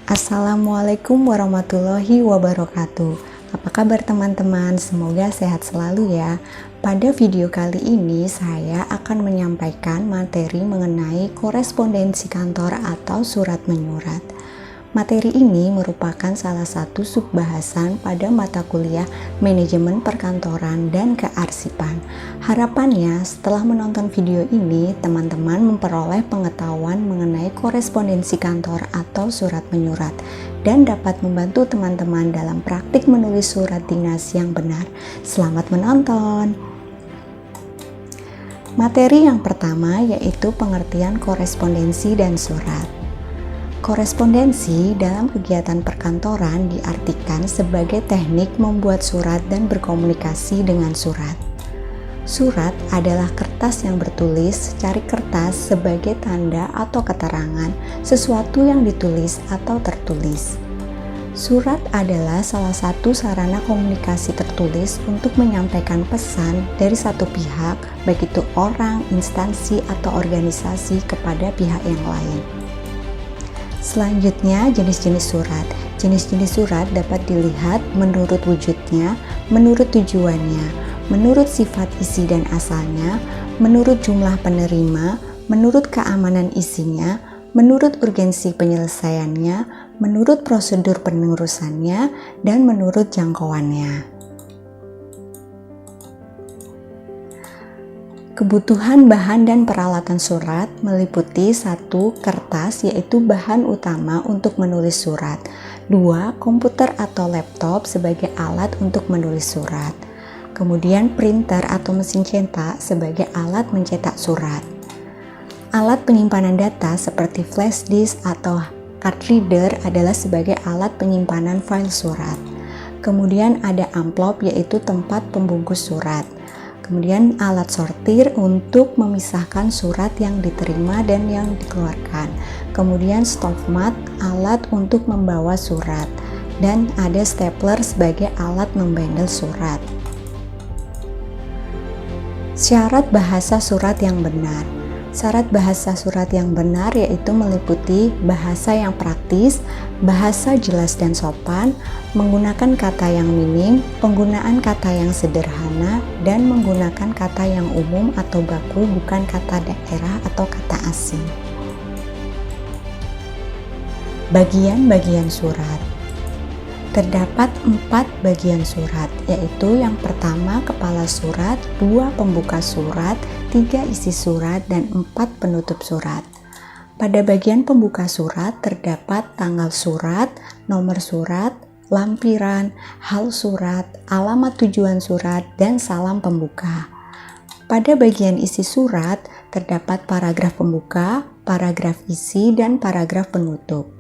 Assalamualaikum warahmatullahi wabarakatuh. Apa kabar teman-teman? Semoga sehat selalu ya. Pada video kali ini saya akan menyampaikan materi mengenai korespondensi kantor atau surat menyurat. Materi ini merupakan salah satu subbahasan pada mata kuliah Manajemen Perkantoran dan Kearsipan. Harapannya setelah menonton video ini, teman-teman memperoleh pengetahuan mengenai korespondensi kantor atau surat menyurat dan dapat membantu teman-teman dalam praktik menulis surat dinas yang benar. Selamat menonton! Materi yang pertama yaitu pengertian korespondensi dan surat. Korespondensi dalam kegiatan perkantoran diartikan sebagai teknik membuat surat dan berkomunikasi dengan surat. Surat adalah kertas yang bertulis, cari kertas sebagai tanda atau keterangan sesuatu yang ditulis atau tertulis. Surat adalah salah satu sarana komunikasi tertulis untuk menyampaikan pesan dari satu pihak, baik itu orang, instansi, atau organisasi kepada pihak yang lain. Selanjutnya, jenis-jenis surat. Jenis-jenis surat dapat dilihat menurut wujudnya, menurut tujuannya, menurut sifat isi dan asalnya, menurut jumlah penerima, menurut keamanan isinya, menurut urgensi penyelesaiannya, menurut prosedur pengurusannya, dan menurut jangkauannya. Kebutuhan bahan dan peralatan surat meliputi 1. Kertas yaitu bahan utama untuk menulis surat. 2. Komputer atau laptop sebagai alat untuk menulis surat. Kemudian printer atau mesin cetak sebagai alat mencetak surat. Alat penyimpanan data seperti flash disk atau card reader adalah sebagai alat penyimpanan file surat. Kemudian ada amplop yaitu tempat pembungkus surat. Kemudian alat sortir untuk memisahkan surat yang diterima dan yang dikeluarkan. Kemudian stopmat, alat untuk membawa surat. Dan ada stapler sebagai alat membandel surat. Syarat bahasa surat yang benar. Syarat bahasa surat yang benar yaitu meliputi bahasa yang praktis, bahasa jelas dan sopan, menggunakan kata yang minim, penggunaan kata yang sederhana, dan menggunakan kata yang umum atau baku bukan kata daerah atau kata asing. Bagian-bagian surat. Terdapat 4 bagian surat, yaitu yang pertama kepala surat, 2 pembuka surat, 3 isi surat, dan 4 penutup surat. Pada bagian pembuka surat terdapat tanggal surat, nomor surat, lampiran, hal surat, alamat tujuan surat, dan salam pembuka. Pada bagian isi surat terdapat paragraf pembuka, paragraf isi, dan paragraf penutup.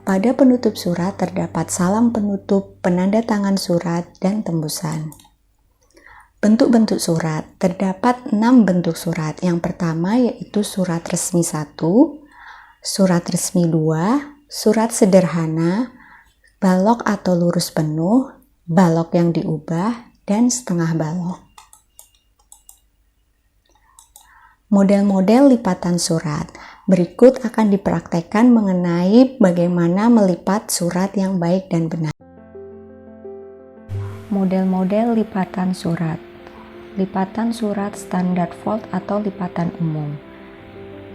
Pada penutup surat terdapat salam penutup, penanda tangan surat, dan tembusan. Bentuk-bentuk surat. Terdapat 6 bentuk surat. Yang pertama yaitu surat resmi 1, surat resmi 2, surat sederhana, balok atau lurus penuh, balok yang diubah, dan setengah balok. Model-model lipatan surat. Berikut akan dipraktekkan mengenai bagaimana melipat surat yang baik dan benar. Model-model lipatan surat. Lipatan surat standar fold atau lipatan umum.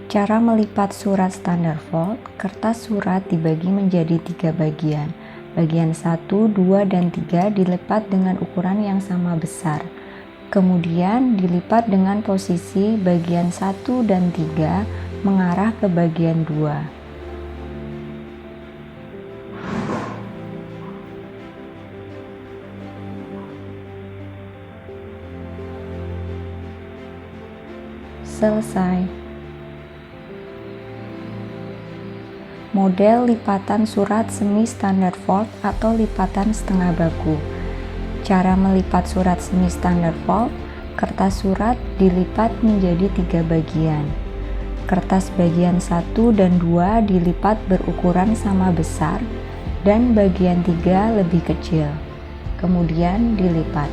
Cara melipat surat standar fold, kertas surat dibagi menjadi 3 bagian. Bagian 1, 2, dan 3 dilipat dengan ukuran yang sama besar. Kemudian dilipat dengan posisi bagian 1 dan 3 mengarah ke bagian 2. Selesai. Model lipatan surat semi standar fold atau lipatan setengah baku. Cara melipat surat semi standar fold, kertas surat dilipat menjadi 3 bagian. Kertas bagian 1 dan 2 dilipat berukuran sama besar dan bagian 3 lebih kecil. Kemudian dilipat.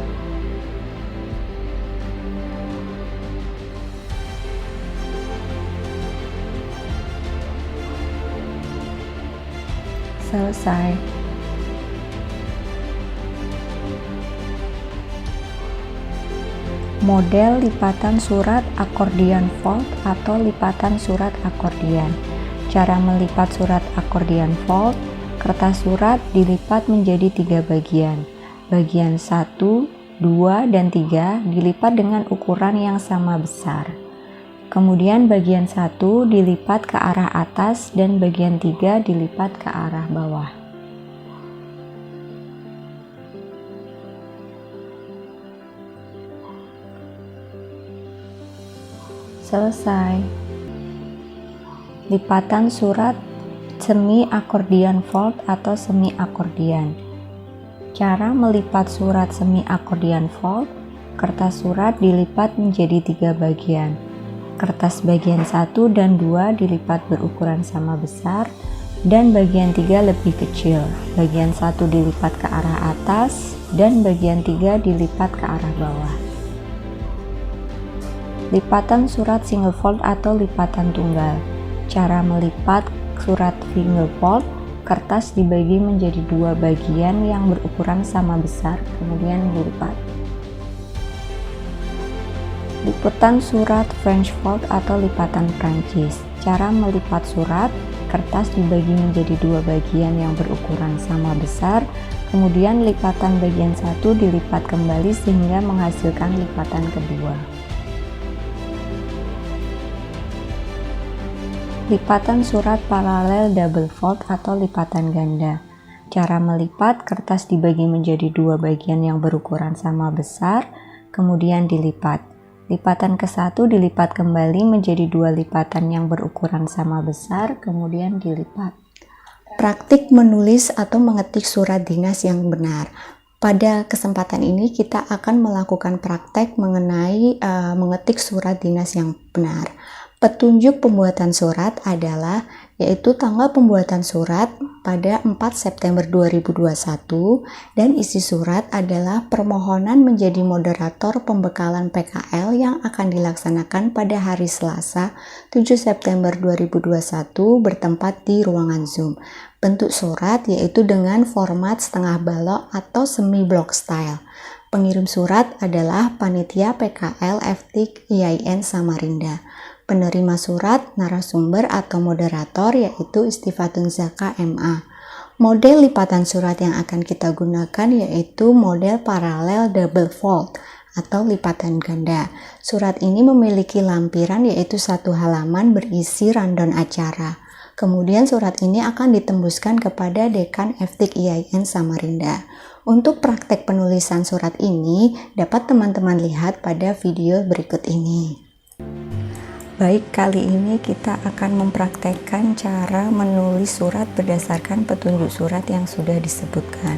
Selesai. Model lipatan surat akordian fold atau lipatan surat akordian. Cara melipat surat akordian fold: kertas surat dilipat menjadi 3 bagian. Bagian 1, 2, dan 3 dilipat dengan ukuran yang sama besar. Kemudian bagian 1 dilipat ke arah atas dan bagian 3 dilipat ke arah bawah. Selesai. Lipatan surat semi akordian fold atau semi akordian. Cara melipat surat semi akordian fold: kertas surat dilipat menjadi 3 bagian. Kertas bagian 1 dan 2 dilipat berukuran sama besar dan bagian 3 lebih kecil. Bagian 1 dilipat ke arah atas dan bagian 3 dilipat ke arah bawah. Lipatan surat single fold atau lipatan tunggal. Cara melipat surat single fold: kertas dibagi menjadi 2 bagian yang berukuran sama besar, kemudian dilipat. Lipatan surat French fold atau lipatan Prancis. Cara melipat surat: kertas dibagi menjadi 2 bagian yang berukuran sama besar, kemudian lipatan bagian 1 dilipat kembali sehingga menghasilkan lipatan kedua. Lipatan surat paralel double fold atau lipatan ganda. Cara melipat: kertas dibagi menjadi 2 bagian yang berukuran sama besar, kemudian dilipat. Lipatan ke-1 dilipat kembali menjadi 2 lipatan yang berukuran sama besar, kemudian dilipat. Praktik menulis atau mengetik surat dinas yang benar. Pada kesempatan ini kita akan melakukan praktek mengenai mengetik surat dinas yang benar. Petunjuk pembuatan surat adalah yaitu tanggal pembuatan surat pada 4 September 2021 dan isi surat adalah permohonan menjadi moderator pembekalan PKL yang akan dilaksanakan pada hari Selasa 7 September 2021 bertempat di ruangan Zoom. Bentuk surat yaitu dengan format setengah balok atau semi block style. Pengirim surat adalah panitia PKL FTIK IAIN Samarinda. Penerima surat, narasumber atau moderator yaitu Istifatun Zaka MA. Model lipatan surat yang akan kita gunakan yaitu model paralel double fold atau lipatan ganda. Surat ini memiliki lampiran yaitu 1 halaman berisi rundown acara. Kemudian surat ini akan ditembuskan kepada Dekan FTIK IAIN Samarinda. Untuk praktek penulisan surat ini dapat teman-teman lihat pada video berikut ini. Baik, kali ini kita akan mempraktekkan cara menulis surat berdasarkan petunjuk surat yang sudah disebutkan.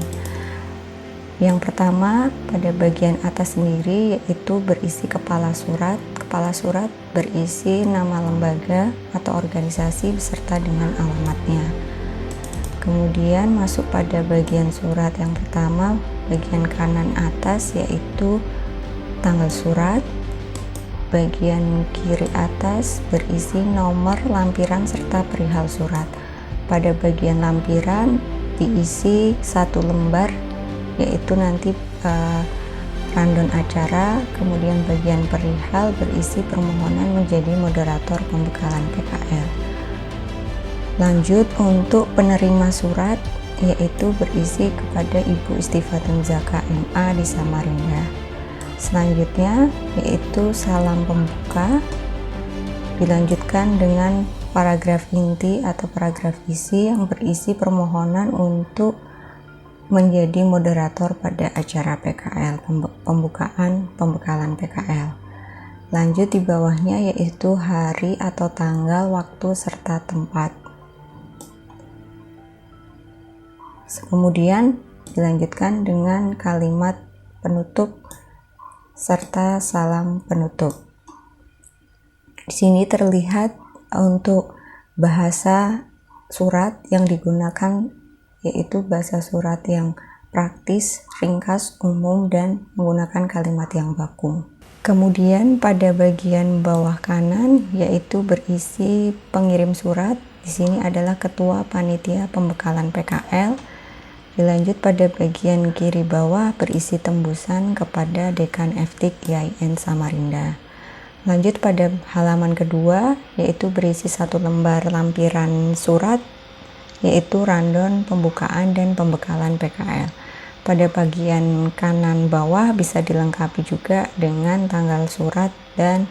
Yang pertama, pada bagian atas sendiri yaitu berisi kepala surat. Kepala surat berisi nama lembaga atau organisasi beserta dengan alamatnya. Kemudian masuk pada bagian surat yang pertama, bagian kanan atas yaitu tanggal surat. Bagian kiri atas berisi nomor lampiran serta perihal surat. Pada bagian lampiran diisi 1 lembar yaitu nanti rundown acara. Kemudian bagian perihal berisi permohonan menjadi moderator pembekalan PKL. Lanjut untuk penerima surat yaitu berisi kepada Ibu Istifatun Zaka MA di Samarinda. Selanjutnya yaitu salam pembuka, dilanjutkan dengan paragraf inti atau paragraf isi yang berisi permohonan untuk menjadi moderator pada acara PKL, pembekalan PKL. Lanjut di bawahnya yaitu hari atau tanggal, waktu, serta tempat. Kemudian dilanjutkan dengan kalimat penutup serta salam penutup. Di sini terlihat untuk bahasa surat yang digunakan yaitu bahasa surat yang praktis, ringkas, umum, dan menggunakan kalimat yang baku. Kemudian pada bagian bawah kanan yaitu berisi pengirim surat Di sini adalah Ketua Panitia Pembekalan PKL. Dilanjut pada bagian kiri bawah berisi tembusan kepada Dekan FTIK IAIN Samarinda. Lanjut pada halaman kedua, yaitu berisi 1 lembar lampiran surat, yaitu rundown pembukaan dan pembekalan PKL. Pada bagian kanan bawah bisa dilengkapi juga dengan tanggal surat dan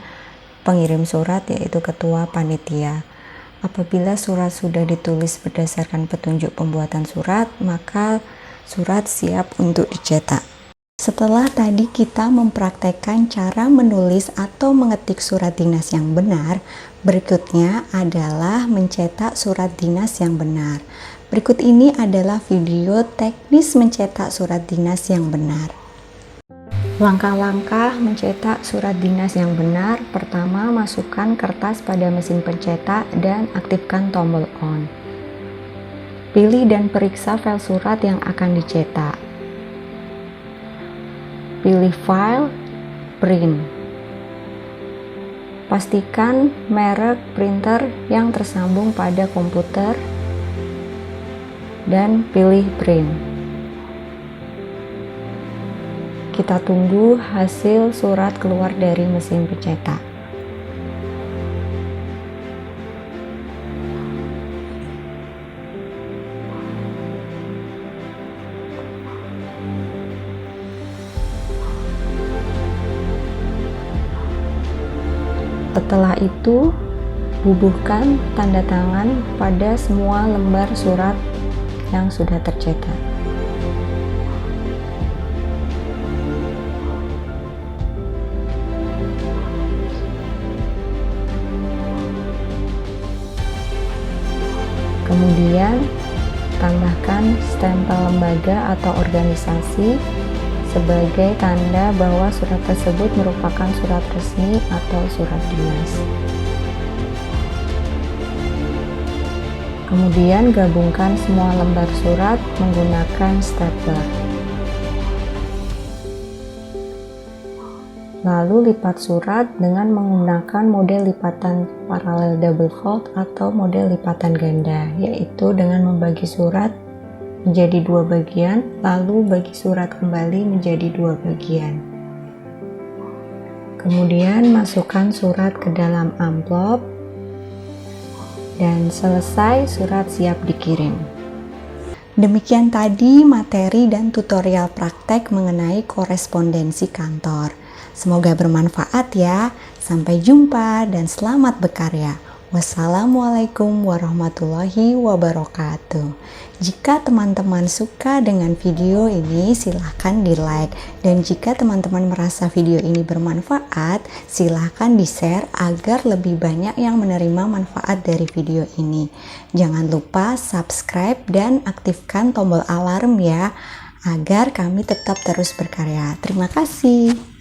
pengirim surat, yaitu ketua panitia. Apabila surat sudah ditulis berdasarkan petunjuk pembuatan surat, maka surat siap untuk dicetak. Setelah tadi kita mempraktekkan cara menulis atau mengetik surat dinas yang benar, berikutnya adalah mencetak surat dinas yang benar. Berikut ini adalah video teknis mencetak surat dinas yang benar. Langkah-langkah mencetak surat dinas yang benar. Pertama, masukkan kertas pada mesin pencetak dan aktifkan tombol on. Pilih dan periksa file surat yang akan dicetak. Pilih file, print. Pastikan merek printer yang tersambung pada komputer dan pilih print. Kita tunggu hasil surat keluar dari mesin pencetak. Setelah itu, bubuhkan tanda tangan pada semua lembar surat yang sudah tercetak. Kemudian, tambahkan stempel lembaga atau organisasi sebagai tanda bahwa surat tersebut merupakan surat resmi atau surat dinas. Kemudian, gabungkan semua lembar surat menggunakan stapler. Lalu lipat surat dengan menggunakan model lipatan paralel double fold atau model lipatan ganda, yaitu dengan membagi surat menjadi 2 bagian, lalu bagi surat kembali menjadi 2 bagian. Kemudian masukkan surat ke dalam amplop, dan selesai surat siap dikirim. Demikian tadi materi dan tutorial praktek mengenai korespondensi kantor. Semoga bermanfaat ya. Sampai jumpa dan selamat berkarya. Wassalamualaikum warahmatullahi wabarakatuh. Jika teman-teman suka dengan video ini, silahkan di like. Dan jika teman-teman merasa video ini bermanfaat, silahkan di share agar lebih banyak yang menerima manfaat dari video ini. Jangan lupa subscribe dan aktifkan tombol alarm ya, agar kami tetap terus berkarya. Terima kasih.